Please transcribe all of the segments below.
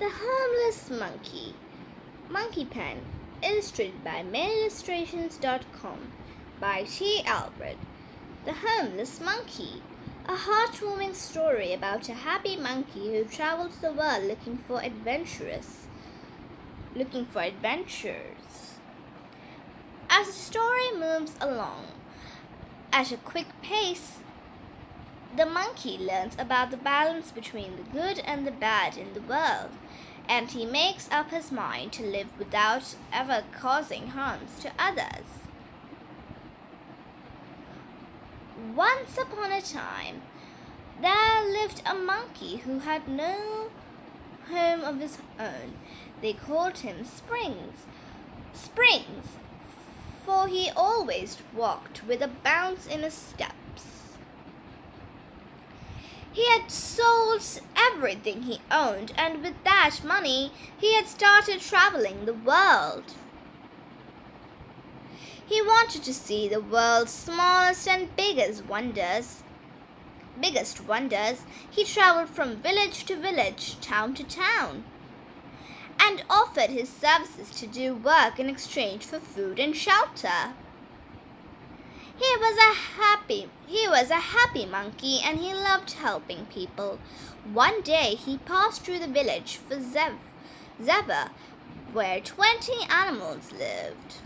The Homeless Monkey. Monkey Pen. Illustrated by MailIllustrations.com by T. Albert. The Homeless Monkey. A heartwarming story about a happy monkey who travels the world looking for adventures. As the story moves along at a quick pace, the monkey learns about the balance between the good and the bad in the world, and he makes up his mind to live without ever causing harms to others. Once upon a time, there lived a monkey who had no home of his own. They called him Springs, for he always walked with a bounce in his steps. He had sold everything he owned, and with that money, he had started traveling the world. He wanted to see the world's smallest and biggest wonders. He traveled from village to village, town to town, and offered his services to do work in exchange for food and shelter. He was a happy monkey, and he loved helping people. One day he passed through the village for Zeva, where 20 animals lived.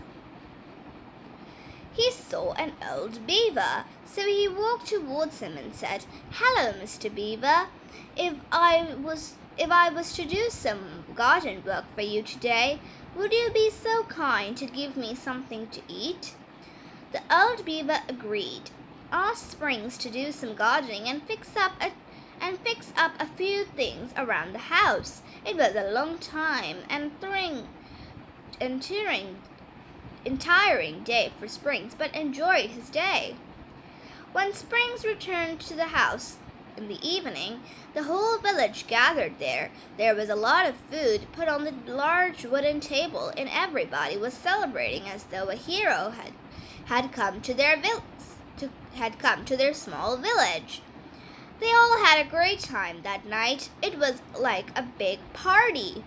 He saw an old beaver, so he walked towards him and said, "Hello, Mr. Beaver. If I was to do some garden work for you today, would you be so kind to give me something to eat?" The old beaver agreed, asked Springs to do some gardening and fix up a few things around the house. It was a long time and tiring day for Springs, but enjoyed his day. When Springs returned to the house in the evening, the whole village gathered there. There was a lot of food put on the large wooden table, and everybody was celebrating as though a hero had come to their small village. They all had a great time that night. It was like a big party.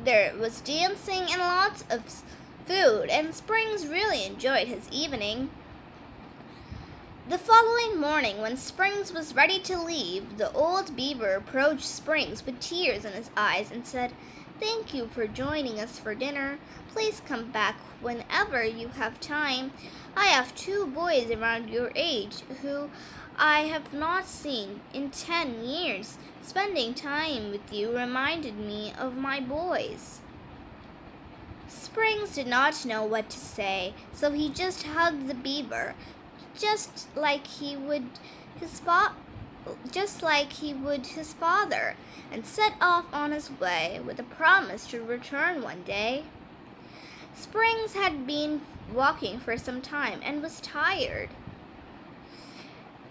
There was dancing and lots of food, and Springs really enjoyed his evening. The following morning, when Springs was ready to leave, the old beaver approached Springs with tears in his eyes and said, "Thank you for joining us for dinner. Please come back whenever you have time. I have 2 boys around your age who I have not seen in 10 years. Spending time with you reminded me of my boys." Springs did not know what to say, so he just hugged the beaver, just like he would his father, and set off on his way with a promise to return one day. Springs had been walking for some time and was tired.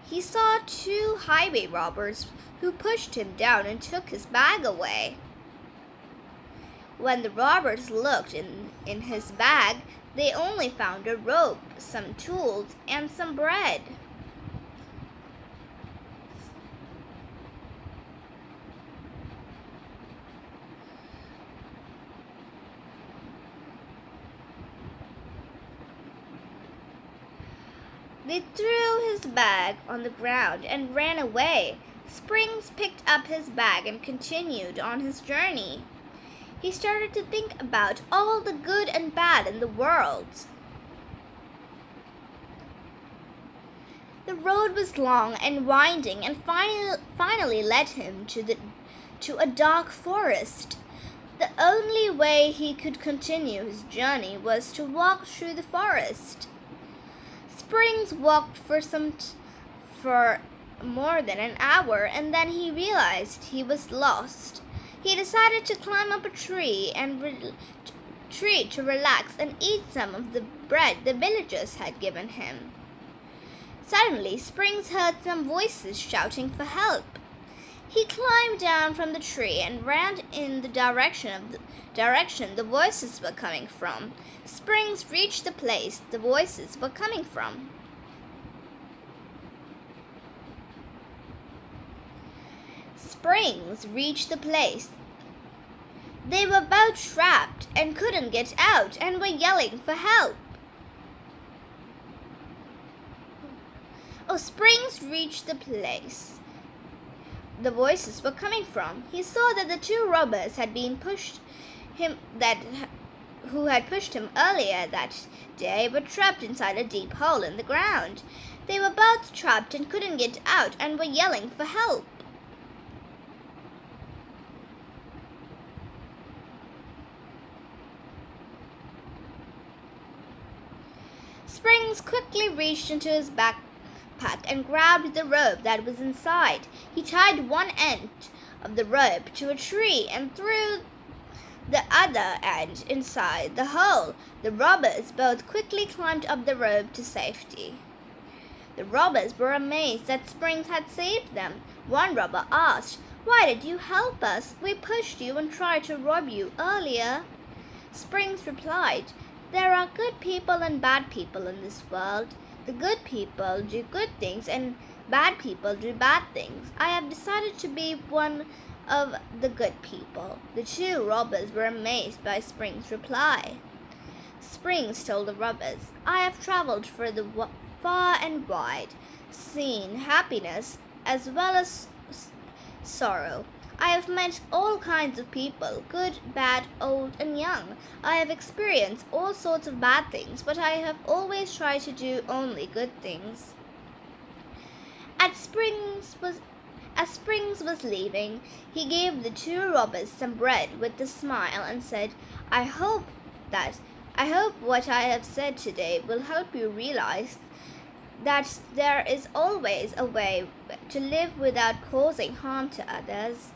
He saw 2 highway robbers who pushed him down and took his bag away. When the robbers looked in his bag, they only found a rope, some tools, and some bread. They threw his bag on the ground and ran away. Springs picked up his bag and continued on his journey. He started to think about all the good and bad in the world. The road was long and winding and finally led him to a dark forest. The only way he could continue his journey was to walk through the forest. Springs walked for more than an hour, and then he realized he was lost. He decided to climb up a tree to relax and eat some of the bread the villagers had given him. Suddenly, Springs heard some voices shouting for help. He climbed down from the tree and ran in the direction the voices were coming from. Springs reached the place the voices were coming from. Springs reached the place They were both trapped and couldn't get out and were yelling for help. Oh, Springs reached the place the voices were coming from. He saw that the two robbers had been who had pushed him earlier that day were trapped inside a deep hole in the ground. They were both trapped and couldn't get out and were yelling for help. Springs quickly reached into his backpack and grabbed the rope that was inside. He tied one end of the rope to a tree and threw the other end inside the hole. The robbers both quickly climbed up the rope to safety. The robbers were amazed that Springs had saved them. One robber asked, "Why did you help us? We pushed you and tried to rob you earlier." Springs replied, "There are good people and bad people in this world. The good people do good things and bad people do bad things. I have decided to be one of the good people." The two robbers were amazed by Springs' reply. Springs told the robbers, "I have traveled far and wide, seen happiness as well as sorrow. I have met all kinds of people, good, bad, old, and young. I have experienced all sorts of bad things, but I have always tried to do only good things." As Springs was leaving, he gave the two robbers some bread with a smile and said, I hope what I have said today will help you realize that there is always a way to live without causing harm to others.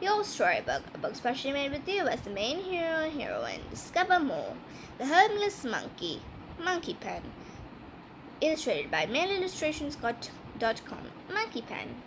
Your storybook, a book specially made with you as the main hero and heroine. Discover more. The Homeless Monkey, Monkey Pen. Illustrated by mailillustrationscott.com. Monkey Pen.